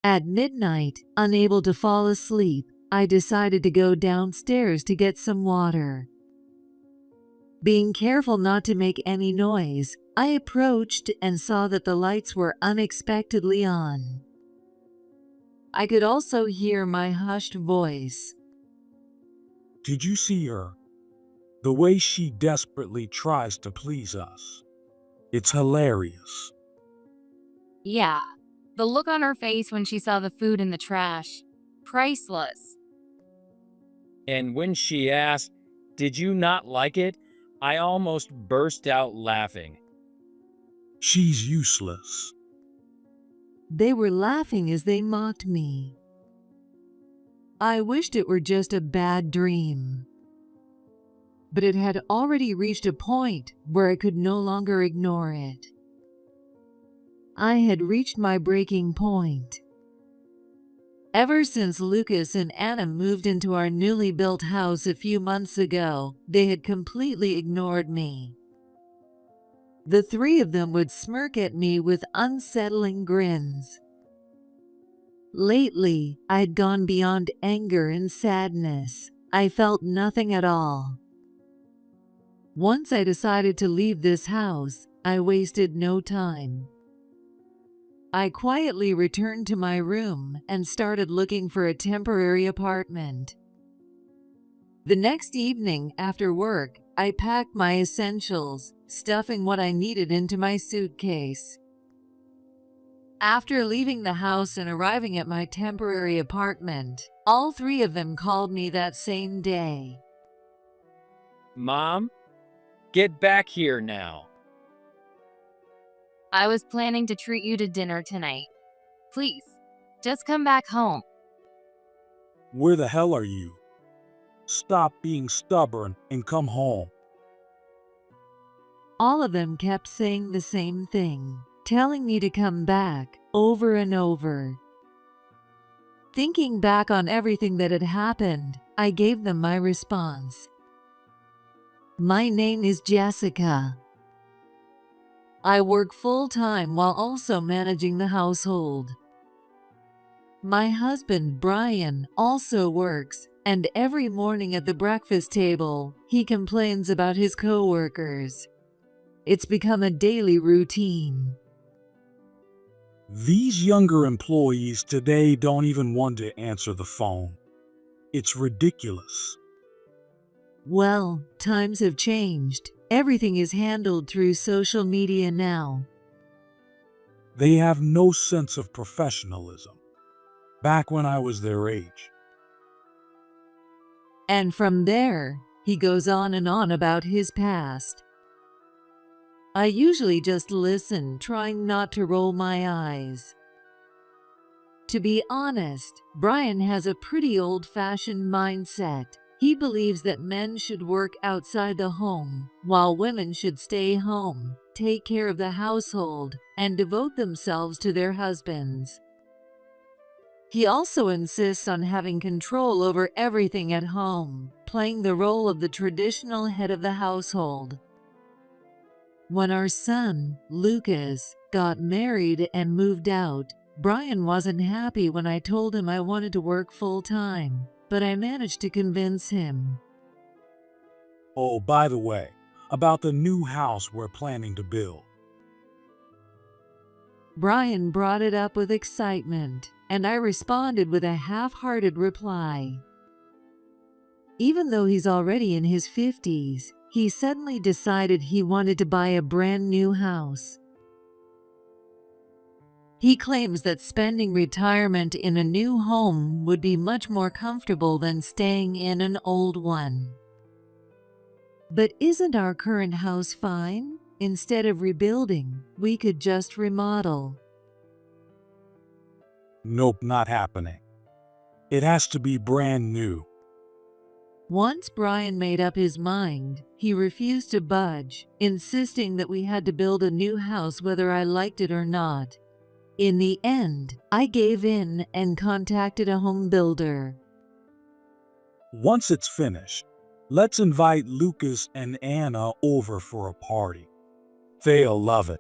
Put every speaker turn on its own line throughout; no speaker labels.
At midnight, unable to fall asleep, I decided to go downstairs to get some water. Being careful not to make any noise, I approached and saw that the lights were unexpectedly on. I could also hear my hushed voice.
Did you see her? The way she desperately tries to please us. It's hilarious.
Yeah, the look on her face when she saw the food in the trash. Priceless.
And when she asked, "Did you not like it?" I almost burst out laughing.
She's useless.
They were laughing as they mocked me. I wished it were just a bad dream. But it had already reached a point where I could no longer ignore it. I had reached my breaking point. Ever since Lucas and Anna moved into our newly built house a few months ago, they had completely ignored me. The three of them would smirk at me with unsettling grins. Lately, I had gone beyond anger and sadness. I felt nothing at all. Once I decided to leave this house, I wasted no time. I quietly returned to my room and started looking for a temporary apartment. The next evening after work, I packed my essentials, stuffing what I needed into my suitcase. After leaving the house and arriving at my temporary apartment, all three of them called me that same day.
"Mom, get back here now."
I was planning to treat you to dinner tonight. Please, just come back home.
Where the hell are you? Stop being stubborn and come home.
All of them kept saying the same thing, telling me to come back over and over. Thinking back on everything that had happened, I gave them my response. My name is Jessica. I work full-time while also managing the household. My husband, Brian, also works, and every morning at the breakfast table, he complains about his coworkers. It's become a daily routine.
These younger employees today don't even want to answer the phone. It's ridiculous.
Well, times have changed. Everything is handled through social media now.
They have no sense of professionalism. Back when I was their age.
And from there, he goes on and on about his past. I usually just listen, trying not to roll my eyes. To be honest, Brian has a pretty old-fashioned mindset. He believes that men should work outside the home, while women should stay home, take care of the household, and devote themselves to their husbands. He also insists on having control over everything at home, playing the role of the traditional head of the household. When our son, Lucas, got married and moved out, Brian wasn't happy when I told him I wanted to work full-time, but I managed to convince him.
Oh, by the way, about the new house we're planning to build.
Brian brought it up with excitement, and I responded with a half-hearted reply. Even though he's already in his 50s, he suddenly decided he wanted to buy a brand new house. He claims that spending retirement in a new home would be much more comfortable than staying in an old one. But isn't our current house fine? Instead of rebuilding, we could just remodel.
Nope, not happening. It has to be brand new.
Once Brian made up his mind, he refused to budge, insisting that we had to build a new house whether I liked it or not. In the end, I gave in and contacted a home builder.
Once it's finished, let's invite Lucas and Anna over for a party. They'll love it.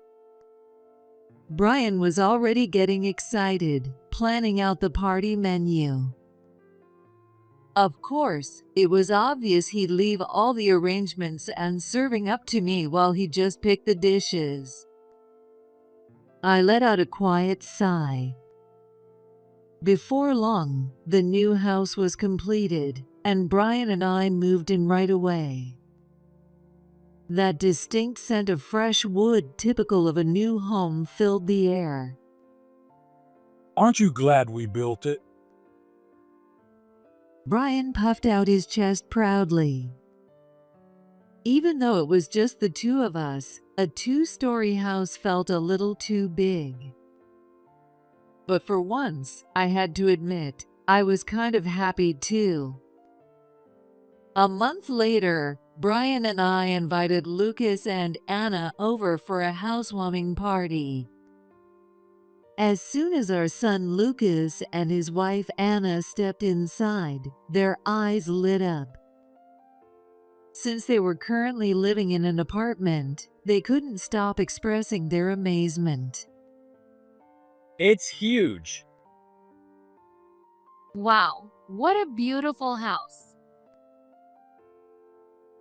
Brian was already getting excited, planning out the party menu. Of course, it was obvious he'd leave all the arrangements and serving up to me while he just picked the dishes. I let out a quiet sigh. Before long, the new house was completed, and Brian and I moved in right away. That distinct scent of fresh wood, typical of a new home, filled the air.
Aren't you glad we built it?
Brian puffed out his chest proudly. Even though it was just the two of us, a two-story house felt a little too big. But for once, I had to admit, I was kind of happy too. A month later, Brian and I invited Lucas and Anna over for a housewarming party. As soon as our son Lucas and his wife Anna stepped inside, their eyes lit up. Since they were currently living in an apartment, they couldn't stop expressing their amazement.
It's huge.
Wow, what a beautiful house.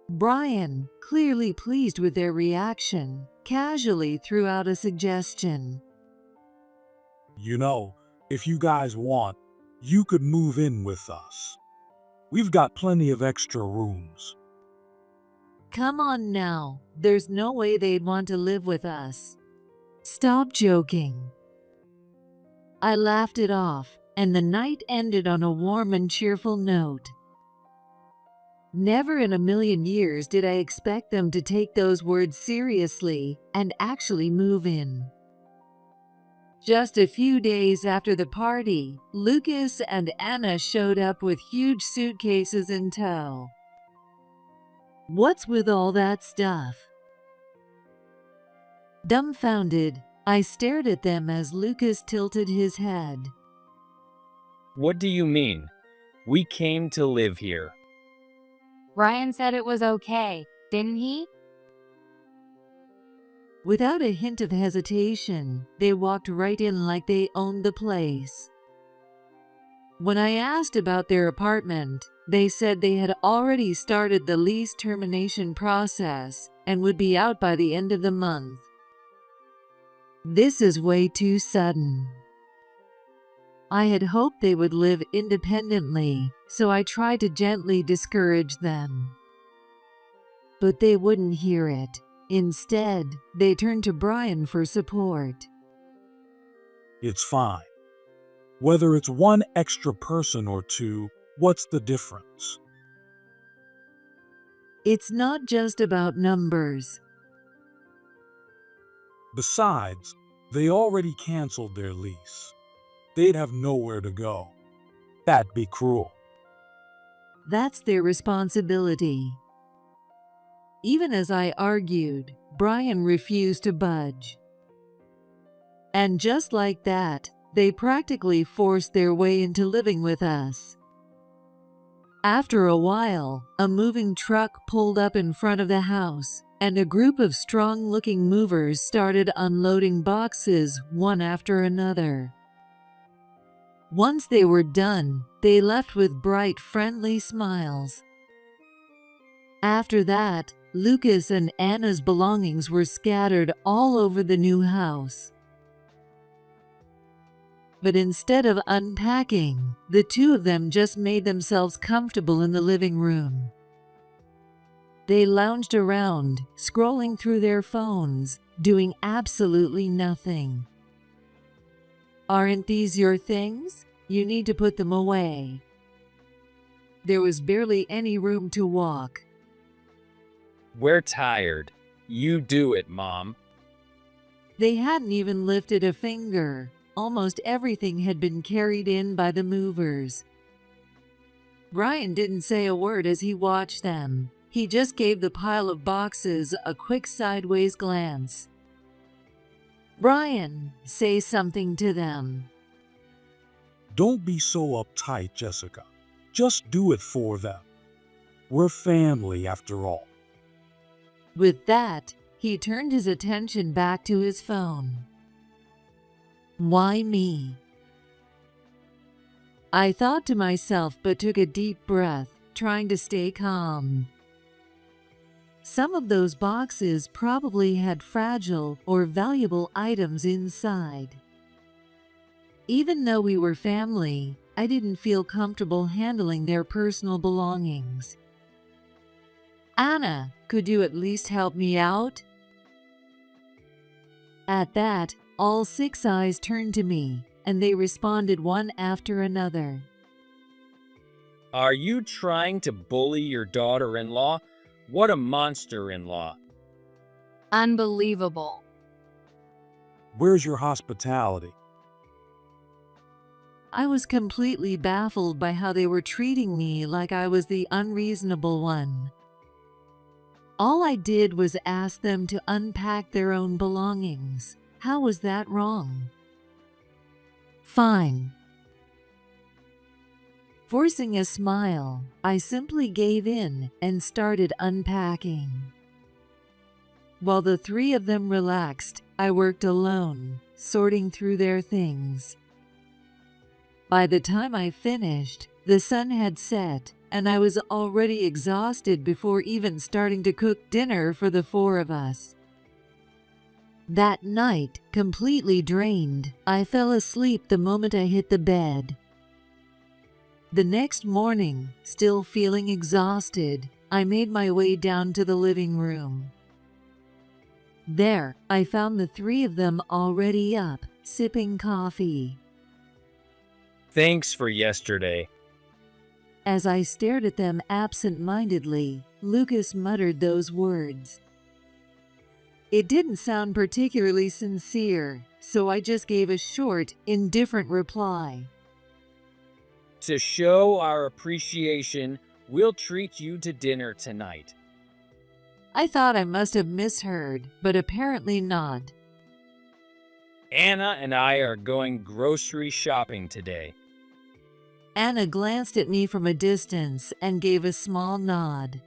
Brian, clearly pleased with their reaction, casually threw out a suggestion.
You know, if you guys want, you could move in with us. We've got plenty of extra rooms.
Come on now, there's no way they'd want to live with us. Stop joking. I laughed it off, and the night ended on a warm and cheerful note. Never in a million years did I expect them to take those words seriously and actually move in. Just a few days after the party, Lucas and Anna showed up with huge suitcases in tow. What's with all that stuff? Dumbfounded, I stared at them as Lucas tilted his head.
What do you mean? We came to live here.
Brian said it was okay, didn't he?
Without a hint of hesitation, they walked right in like they owned the place. When I asked about their apartment, they said they had already started the lease termination process and would be out by the end of the month. This is way too sudden. I had hoped they would live independently, so I tried to gently discourage them. But they wouldn't hear it. Instead, they turned to Brian for support.
It's fine. Whether it's one extra person or two, what's the difference?
It's not just about numbers.
Besides, they already canceled their lease. They'd have nowhere to go. That'd be cruel.
That's their responsibility. Even as I argued, Brian refused to budge. And just like that, they practically forced their way into living with us. After a while, a moving truck pulled up in front of the house, and a group of strong-looking movers started unloading boxes one after another. Once they were done, they left with bright, friendly smiles. After that, Lucas and Anna's belongings were scattered all over the new house. But instead of unpacking, the two of them just made themselves comfortable in the living room. They lounged around, scrolling through their phones, doing absolutely nothing. Aren't these your things? You need to put them away. There was barely any room to walk.
We're tired. You do it, Mom.
They hadn't even lifted a finger. Almost everything had been carried in by the movers. Brian didn't say a word as he watched them. He just gave the pile of boxes a quick sideways glance. Brian, say something to them.
Don't be so uptight, Jessica. Just do it for them. We're family after all.
With that, he turned his attention back to his phone. Why me? I thought to myself, but took a deep breath, trying to stay calm. Some of those boxes probably had fragile or valuable items inside. Even though we were family, I didn't feel comfortable handling their personal belongings. Anna, could you at least help me out? At that, all 6 eyes turned to me, and they responded one after another.
Are you trying to bully your daughter-in-law? What a monster-in-law.
Unbelievable.
Where's your hospitality?
I was completely baffled by how they were treating me like I was the unreasonable one. All I did was ask them to unpack their own belongings. How was that wrong? Fine. Forcing a smile, I simply gave in and started unpacking. While the 3 of them relaxed, I worked alone, sorting through their things. By the time I finished, the sun had set, and I was already exhausted before even starting to cook dinner for the 4 of us. That night, completely drained, I fell asleep the moment I hit the bed. The next morning, still feeling exhausted, I made my way down to the living room. There, I found the 3 of them already up, sipping coffee.
Thanks for yesterday.
As I stared at them absent-mindedly, Lucas muttered those words. It didn't sound particularly sincere, so I just gave a short, indifferent reply.
To show our appreciation, we'll treat you to dinner tonight.
I thought I must have misheard, but apparently not.
Anna and I are going grocery shopping today.
Anna glanced at me from a distance and gave a small nod.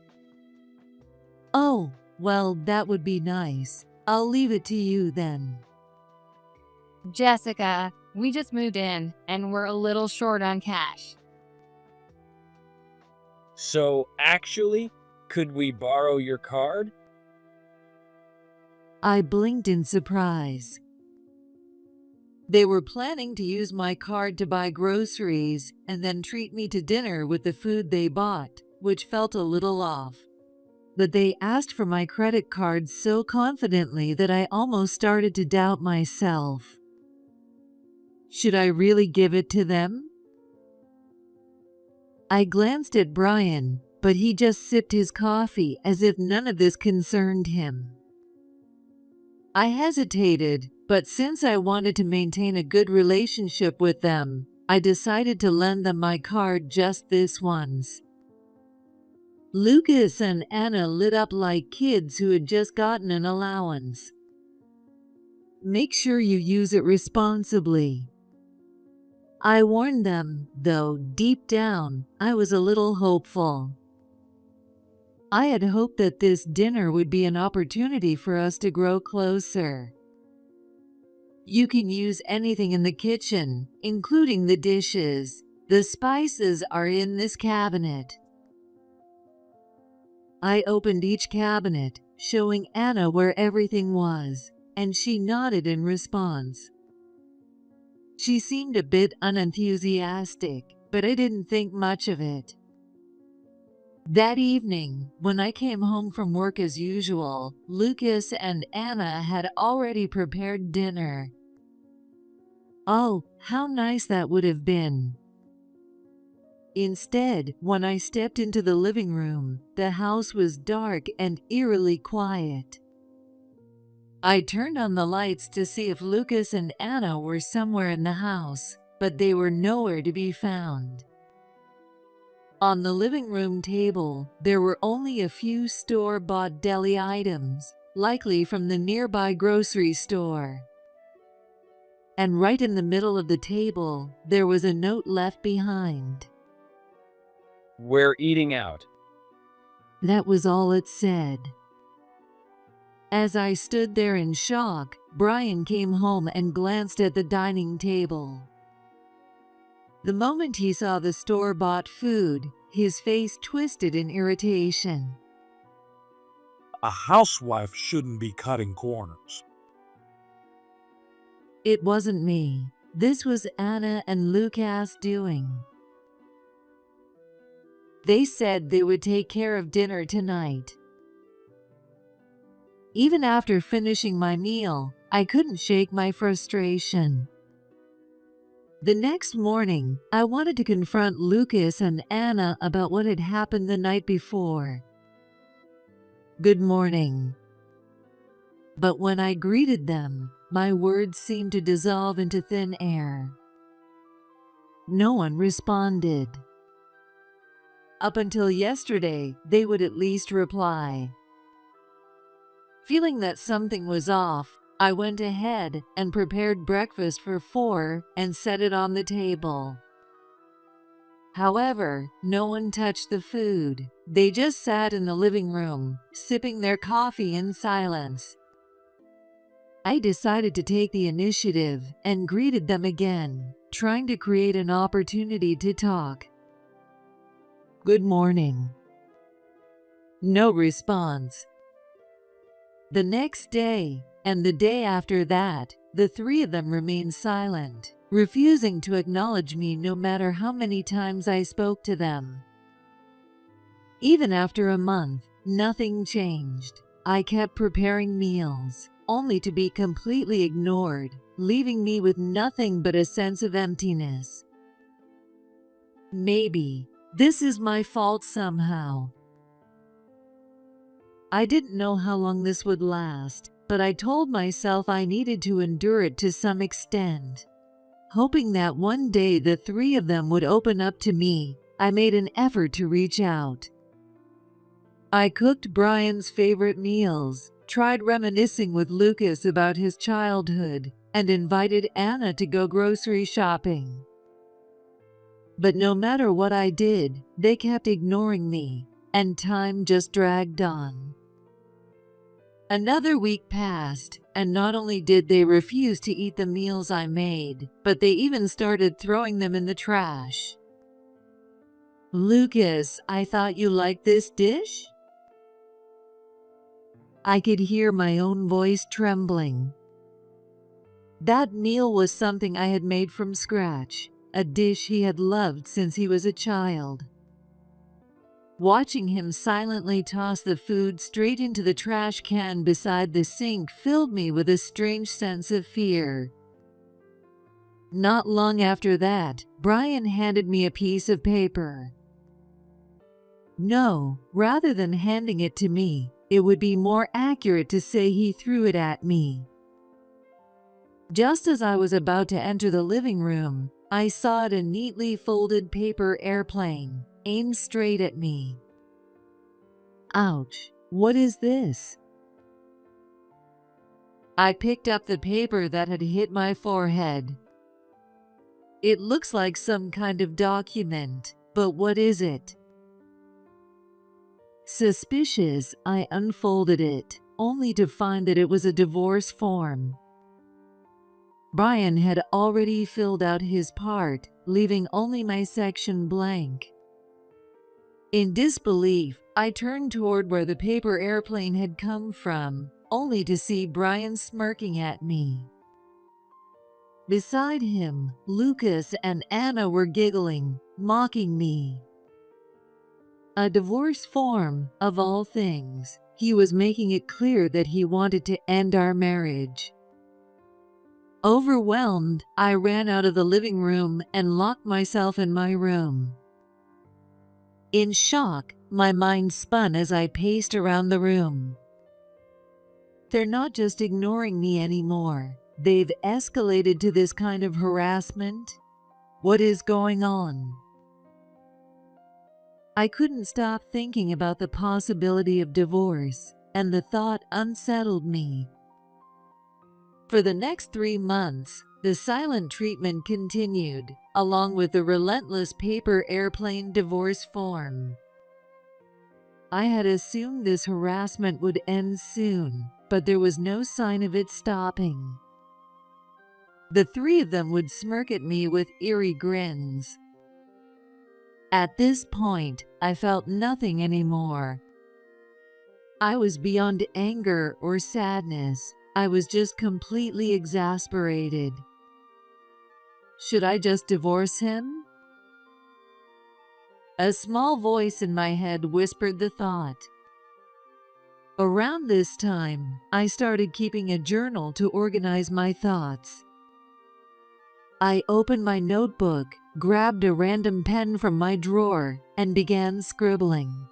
Oh, well, that would be nice. I'll leave it to you then.
Jessica, we just moved in and we're a little short on cash.
So, actually, could we borrow your card?
I blinked in surprise. They were planning to use my card to buy groceries and then treat me to dinner with the food they bought, which felt a little off. But they asked for my credit card so confidently that I almost started to doubt myself. Should I really give it to them? I glanced at Brian, but he just sipped his coffee as if none of this concerned him. I hesitated, but since I wanted to maintain a good relationship with them, I decided to lend them my card just this once. Lucas and Anna lit up like kids who had just gotten an allowance. Make sure you use it responsibly. I warned them, though deep down, I was a little hopeful. I had hoped that this dinner would be an opportunity for us to grow closer. You can use anything in the kitchen, including the dishes. The spices are in this cabinet. I opened each cabinet, showing Anna where everything was, and she nodded in response. She seemed a bit unenthusiastic, but I didn't think much of it. That evening, when I came home from work as usual, Lucas and Anna had already prepared dinner. Oh, how nice that would have been. Instead, when I stepped into the living room, the house was dark and eerily quiet. I turned on the lights to see if Lucas and Anna were somewhere in the house, but they were nowhere to be found. On the living room table, there were only a few store-bought deli items, likely from the nearby grocery store. And right in the middle of the table, there was a note left behind.
We're eating out.
That was all it said. As I stood there in shock, Brian came home and glanced at the dining table. The moment he saw the store-bought food, his face twisted in irritation.
A housewife shouldn't be cutting corners.
It wasn't me. This was Anna and Lucas doing. They said they would take care of dinner tonight. Even after finishing my meal, I couldn't shake my frustration. The next morning, I wanted to confront Lucas and Anna about what had happened the night before. "Good morning." But when I greeted them, my words seemed to dissolve into thin air. No one responded. Up until yesterday, they would at least reply. Feeling that something was off, I went ahead and prepared breakfast for 4 and set it on the table. However, no one touched the food. They just sat in the living room, sipping their coffee in silence. I decided to take the initiative and greeted them again, trying to create an opportunity to talk. "Good morning." No response. The next day, and the day after that, the three of them remained silent, refusing to acknowledge me no matter how many times I spoke to them. Even after a month, nothing changed. I kept preparing meals, only to be completely ignored, leaving me with nothing but a sense of emptiness. Maybe this is my fault somehow. I didn't know how long this would last, but I told myself I needed to endure it to some extent. Hoping that one day the three of them would open up to me, I made an effort to reach out. I cooked Brian's favorite meals, tried reminiscing with Lucas about his childhood, and invited Anna to go grocery shopping. But no matter what I did, they kept ignoring me, and time just dragged on. Another week passed, and not only did they refuse to eat the meals I made, but they even started throwing them in the trash. "Lucas, I thought you liked this dish?" I could hear my own voice trembling. That meal was something I had made from scratch, a dish he had loved since he was a child. Watching him silently toss the food straight into the trash can beside the sink filled me with a strange sense of fear. Not long after that, Brian handed me a piece of paper. No, rather than handing it to me, it would be more accurate to say he threw it at me. Just as I was about to enter the living room, I saw a neatly folded paper airplane, aimed straight at me. Ouch, what is this? I picked up the paper that had hit my forehead. It looks like some kind of document, but what is it? Suspicious, I unfolded it, only to find that it was a divorce form. Brian had already filled out his part, leaving only my section blank. In disbelief, I turned toward where the paper airplane had come from, only to see Brian smirking at me. Beside him, Lucas and Anna were giggling, mocking me. A divorce form, of all things. He was making it clear that he wanted to end our marriage. Overwhelmed, I ran out of the living room and locked myself in my room. In shock, my mind spun as I paced around the room. They're not just ignoring me anymore. They've escalated to this kind of harassment. What is going on? I couldn't stop thinking about the possibility of divorce, and the thought unsettled me. For the next 3 months, the silent treatment continued, along with the relentless paper airplane divorce form. I had assumed this harassment would end soon, but there was no sign of it stopping. The three of them would smirk at me with eerie grins. At this point, I felt nothing anymore. I was beyond anger or sadness. I was just completely exasperated. Should I just divorce him? A small voice in my head whispered the thought. Around this time, I started keeping a journal to organize my thoughts. I opened my notebook, grabbed a random pen from my drawer, and began scribbling.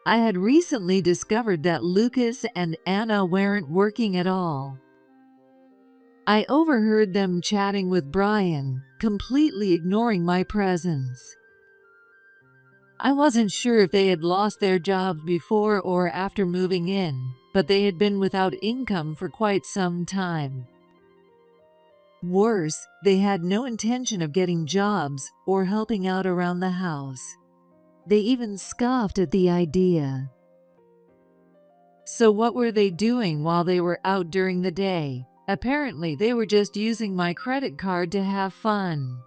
I had recently discovered that Lucas and Anna weren't working at all. I overheard them chatting with Brian, completely ignoring my presence. I wasn't sure if they had lost their jobs before or after moving in, but they had been without income for quite some time. Worse, they had no intention of getting jobs or helping out around the house. They even scoffed at the idea. So what were they doing while they were out during the day? Apparently, they were just using my credit card to have fun.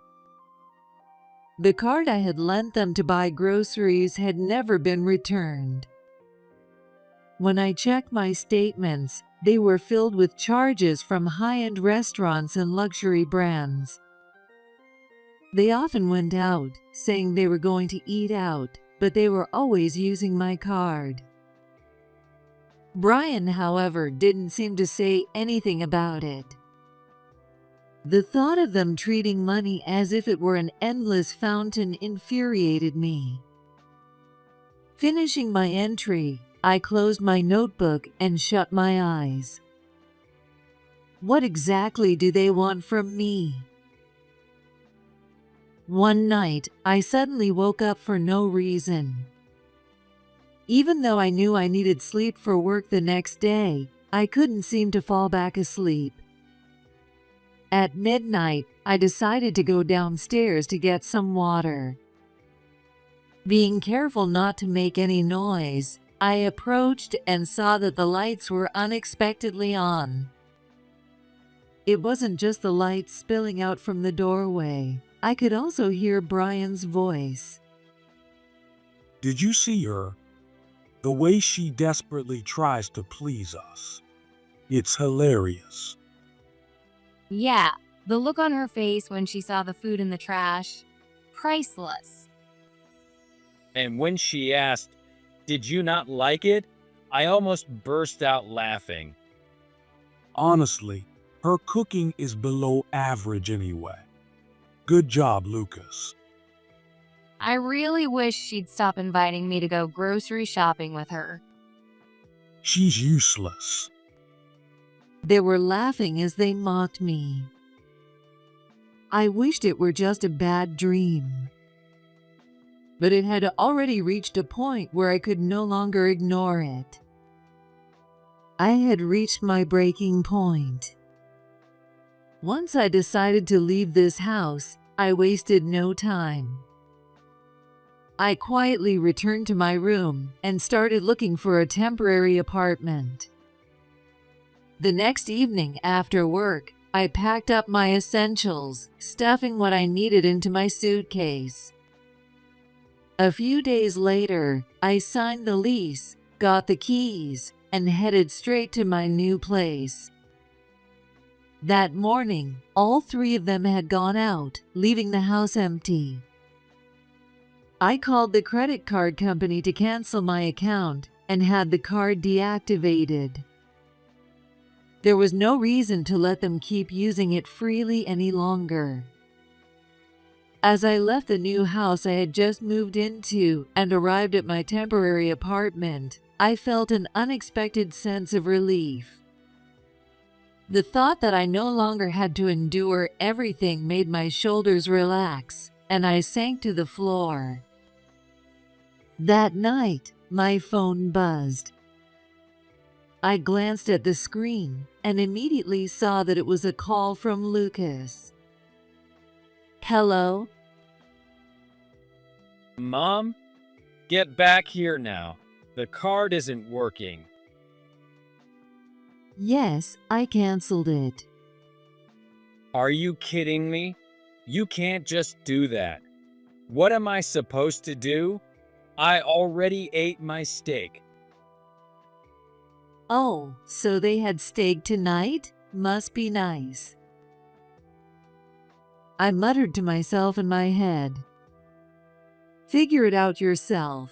The card I had lent them to buy groceries had never been returned. When I checked my statements, they were filled with charges from high-end restaurants and luxury brands. They often went out, saying they were going to eat out, but they were always using my card. Brian, however, didn't seem to say anything about it. The thought of them treating money as if it were an endless fountain infuriated me. Finishing my entry, I closed my notebook and shut my eyes. What exactly do they want from me? One night, I suddenly woke up for no reason. Even though I knew I needed sleep for work the next day, I couldn't seem to fall back asleep. At midnight, I decided to go downstairs to get some water. Being careful not to make any noise, I approached and saw that the lights were unexpectedly on. It wasn't just the light spilling out from the doorway. I could also hear Brian's voice.
Did you see her? The way she desperately tries to please us. It's hilarious.
Yeah, the look on her face when she saw the food in the trash. Priceless.
And when she asked, "Did you not like it?" I almost burst out laughing.
Honestly, her cooking is below average anyway. Good job, Lucas.
I really wish she'd stop inviting me to go grocery shopping with her.
She's useless.
They were laughing as they mocked me. I wished it were just a bad dream. But it had already reached a point where I could no longer ignore it. I had reached my breaking point. Once I decided to leave this house, I wasted no time. I quietly returned to my room and started looking for a temporary apartment. The next evening after work, I packed up my essentials, stuffing what I needed into my suitcase. A few days later, I signed the lease, got the keys, and headed straight to my new place. That morning, all three of them had gone out, leaving the house empty. I called the credit card company to cancel my account and had the card deactivated. There was no reason to let them keep using it freely any longer. As I left the new house I had just moved into and arrived at my temporary apartment, I felt an unexpected sense of relief. The thought that I no longer had to endure everything made my shoulders relax, and I sank to the floor. That night, my phone buzzed. I glanced at the screen and immediately saw that it was a call from Lucas. Hello?
Mom? Get back here now. The card isn't working.
Yes, I canceled it.
Are you kidding me? You can't just do that. What am I supposed to do? I already ate my steak.
Oh, so they had steak tonight? Must be nice. I muttered to myself in my head. Figure it out yourself.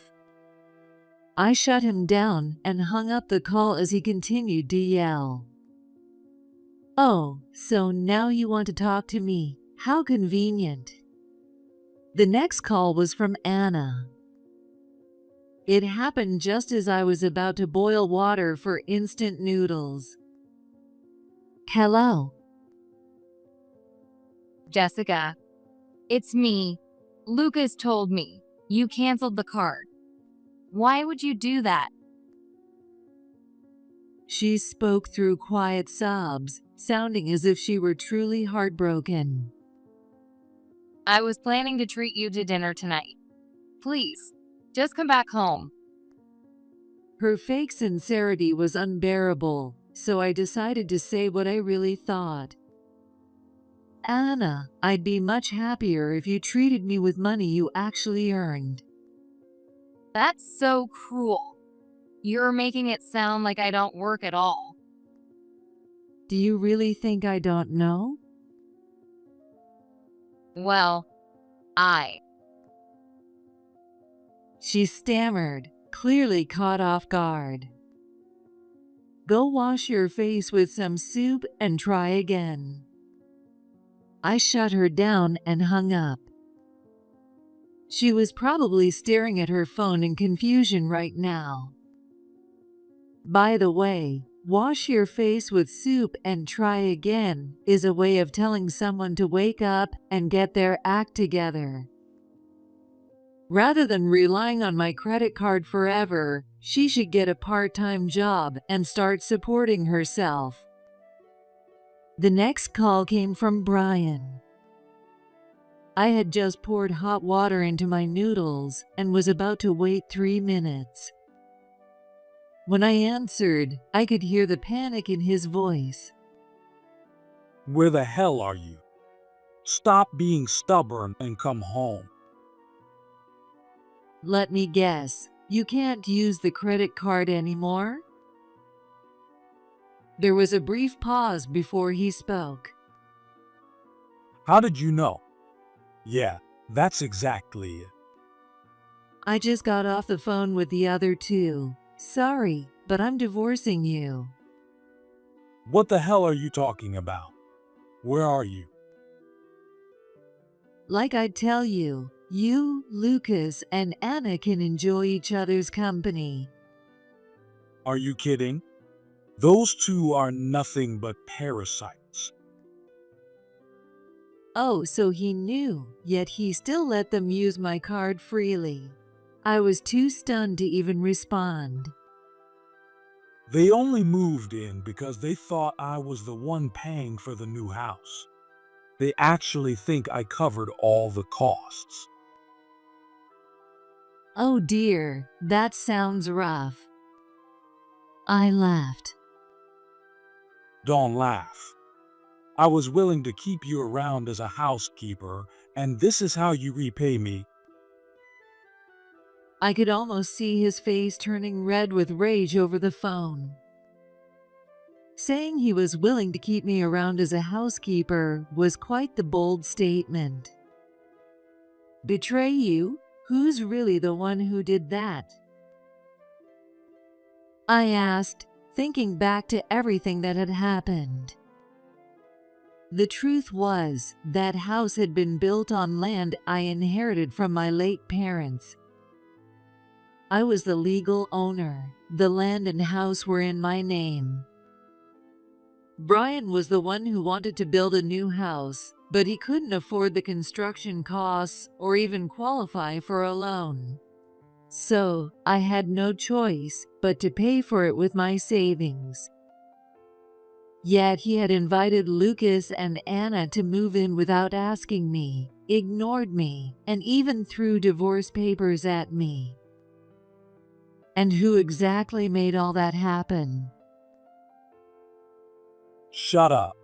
I shut him down and hung up the call as he continued to yell. Oh, so now you want to talk to me? How convenient. The next call was from Anna. It happened just as I was about to boil water for instant noodles. Hello.
Jessica, it's me. Lucas told me you canceled the card. Why would you do that?
She spoke through quiet sobs, sounding as if she were truly heartbroken.
I was planning to treat you to dinner tonight. Please, just come back home.
Her fake sincerity was unbearable, so I decided to say what I really thought. Anna, I'd be much happier if you treated me with money you actually earned.
That's so cruel. You're making it sound like I don't work at all.
Do you really think I don't know?
Well,
She stammered, clearly caught off guard. Go wash your face with some soup and try again. I shut her down and hung up. She was probably staring at her phone in confusion right now. By the way, wash your face with soup and try again is a way of telling someone to wake up and get their act together. Rather than relying on my credit card forever, she should get a part-time job and start supporting herself. The next call came from Brian. I had just poured hot water into my noodles and was about to wait 3 minutes. When I answered, I could hear the panic in his voice.
Where the hell are you? Stop being stubborn and come home.
Let me guess, you can't use the credit card anymore? There was a brief pause before he spoke.
How did you know? Yeah, that's exactly it.
I just got off the phone with the other two. Sorry, but I'm divorcing you.
What the hell are you talking about? Where are you?
Like I tell you, you, Lucas, and Anna can enjoy each other's company.
Are you kidding? Those two are nothing but parasites.
Oh, so he knew, yet he still let them use my card freely. I was too stunned to even respond.
They only moved in because they thought I was the one paying for the new house. They actually think I covered all the costs.
Oh dear, that sounds rough. I laughed.
Don't laugh. I was willing to keep you around as a housekeeper, and this is how you repay me.
I could almost see his face turning red with rage over the phone. Saying he was willing to keep me around as a housekeeper was quite the bold statement. Betray you? Who's really the one who did that? I asked, thinking back to everything that had happened. The truth was, that house had been built on land I inherited from my late parents. I was the legal owner. The land and house were in my name. Brian was the one who wanted to build a new house, but he couldn't afford the construction costs or even qualify for a loan. So, I had no choice but to pay for it with my savings. Yet he had invited Lucas and Anna to move in without asking me, ignored me, and even threw divorce papers at me. And who exactly made all that happen?
Shut up.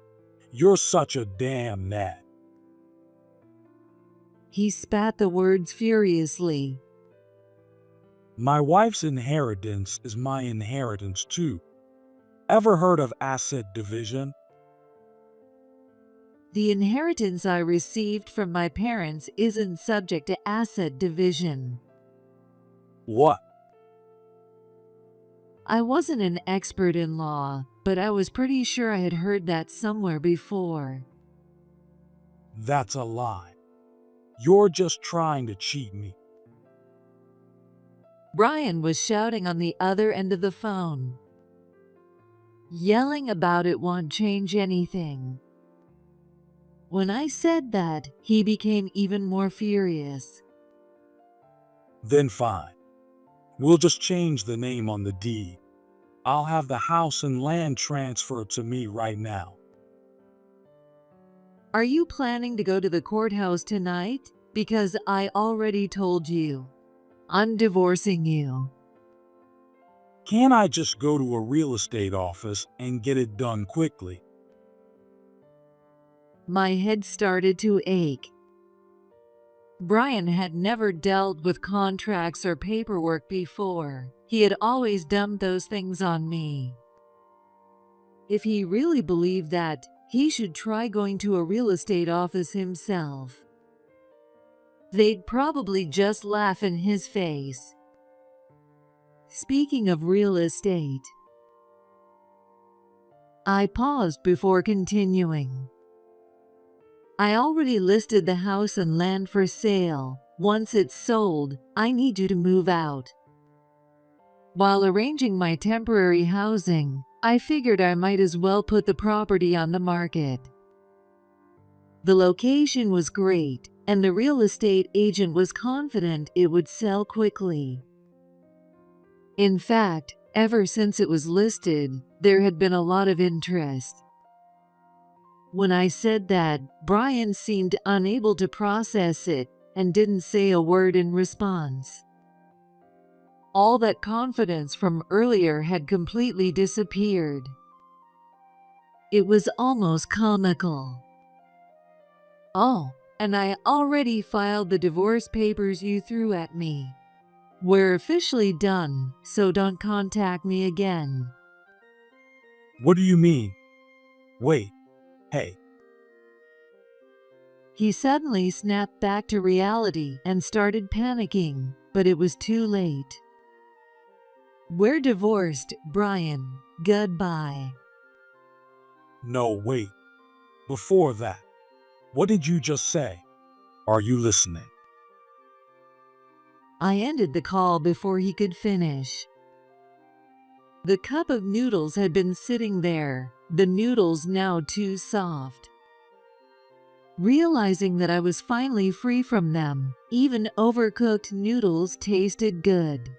You're such a damn nag.
He spat the words furiously.
My wife's inheritance is my inheritance too. Ever heard of asset division?
The inheritance I received from my parents isn't subject to asset division.
What?
I wasn't an expert in law, but I was pretty sure I had heard that somewhere before.
That's a lie. You're just trying to cheat me.
Brian was shouting on the other end of the phone. Yelling about it won't change anything. When I said that, he became even more furious.
Then fine. We'll just change the name on the deed. I'll have the house and land transferred to me right now.
Are you planning to go to the courthouse tonight? Because I already told you. I'm divorcing you.
Can't I just go to a real estate office and get it done quickly?
My head started to ache. Brian had never dealt with contracts or paperwork before. He had always dumped those things on me. If he really believed that, he should try going to a real estate office himself. They'd probably just laugh in his face. Speaking of real estate, I paused before continuing. I already listed the house and land for sale. Once it's sold, I need you to move out. While arranging my temporary housing, I figured I might as well put the property on the market. The location was great, and the real estate agent was confident it would sell quickly. In fact, ever since it was listed, there had been a lot of interest. When I said that, Brian seemed unable to process it and didn't say a word in response. All that confidence from earlier had completely disappeared. It was almost comical. Oh, and I already filed the divorce papers you threw at me. We're officially done, so don't contact me again.
What do you mean? Wait. Hey.
He suddenly snapped back to reality and started panicking, but it was too late. We're divorced, Brian. Goodbye.
No, wait. Before that, what did you just say? Are you listening?
I ended the call before he could finish. The cup of noodles had been sitting there, the noodles now too soft. Realizing that I was finally free from them, even overcooked noodles tasted good.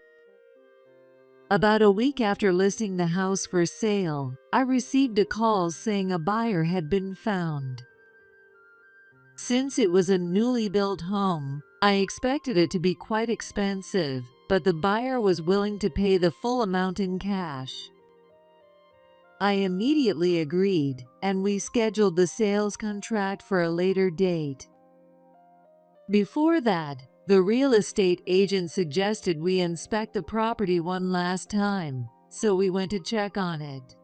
About a week after listing the house for sale, I received a call saying a buyer had been found. Since it was a newly built home, I expected it to be quite expensive, but the buyer was willing to pay the full amount in cash. I immediately agreed, and we scheduled the sales contract for a later date. Before that, the real estate agent suggested we inspect the property one last time, so we went to check on it.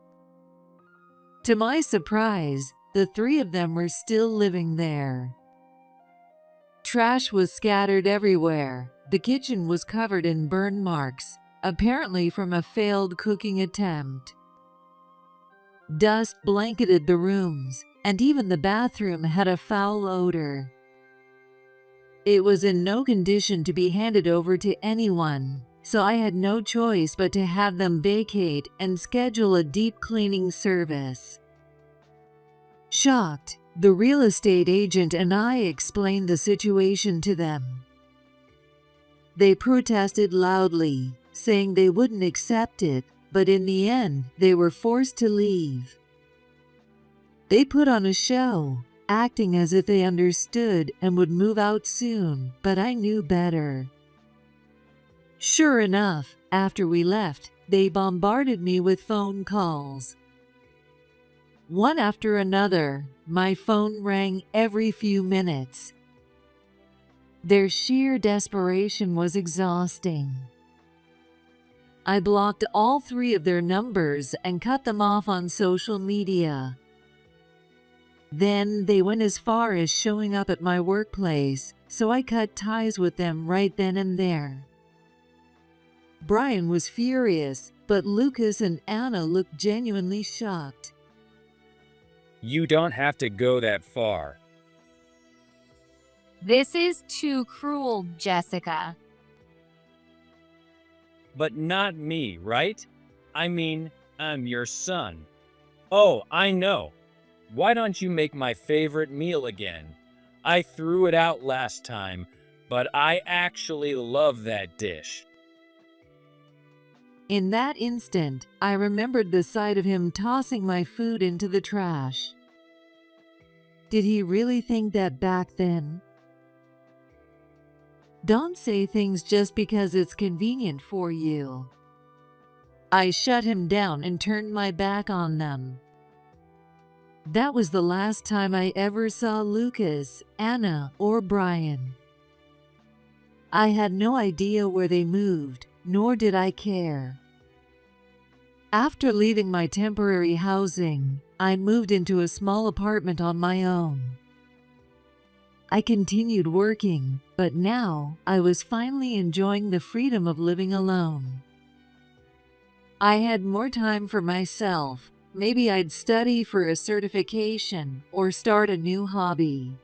To my surprise, the three of them were still living there. Trash was scattered everywhere. The kitchen was covered in burn marks, apparently from a failed cooking attempt. Dust blanketed the rooms, and even the bathroom had a foul odor. It was in no condition to be handed over to anyone, so I had no choice but to have them vacate and schedule a deep cleaning service. Shocked, the real estate agent and I explained the situation to them. They protested loudly, saying they wouldn't accept it, but in the end, they were forced to leave. They put on a show, acting as if they understood and would move out soon, but I knew better. Sure enough, after we left, they bombarded me with phone calls. One after another, my phone rang every few minutes. Their sheer desperation was exhausting. I blocked all 3 of their numbers and cut them off on social media. Then they went as far as showing up at my workplace, so I cut ties with them right then and there. Brian was furious, but Lucas and Anna looked genuinely shocked.
You don't have to go that far.
This is too cruel, Jessica.
But not me, right? I mean, I'm your son. Oh, I know. Why don't you make my favorite meal again? I threw it out last time, but I actually love that dish.
In that instant, I remembered the sight of him tossing my food into the trash. Did he really think that back then? Don't say things just because it's convenient for you. I shut him down and turned my back on them. That was the last time I ever saw Lucas, Anna, or Brian. I had no idea where they moved, nor did I care. After leaving my temporary housing, I moved into a small apartment on my own. I continued working, but now I was finally enjoying the freedom of living alone. I had more time for myself. Maybe I'd study for a certification or start a new hobby.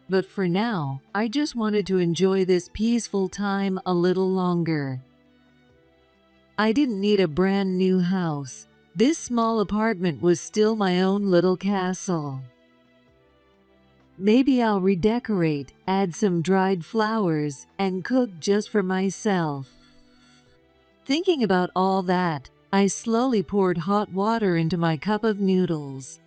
But for now, I just wanted to enjoy this peaceful time a little longer. I didn't need a brand new house. This small apartment was still my own little castle. Maybe I'll redecorate, add some dried flowers, and cook just for myself. Thinking about all that, I slowly poured hot water into my cup of noodles.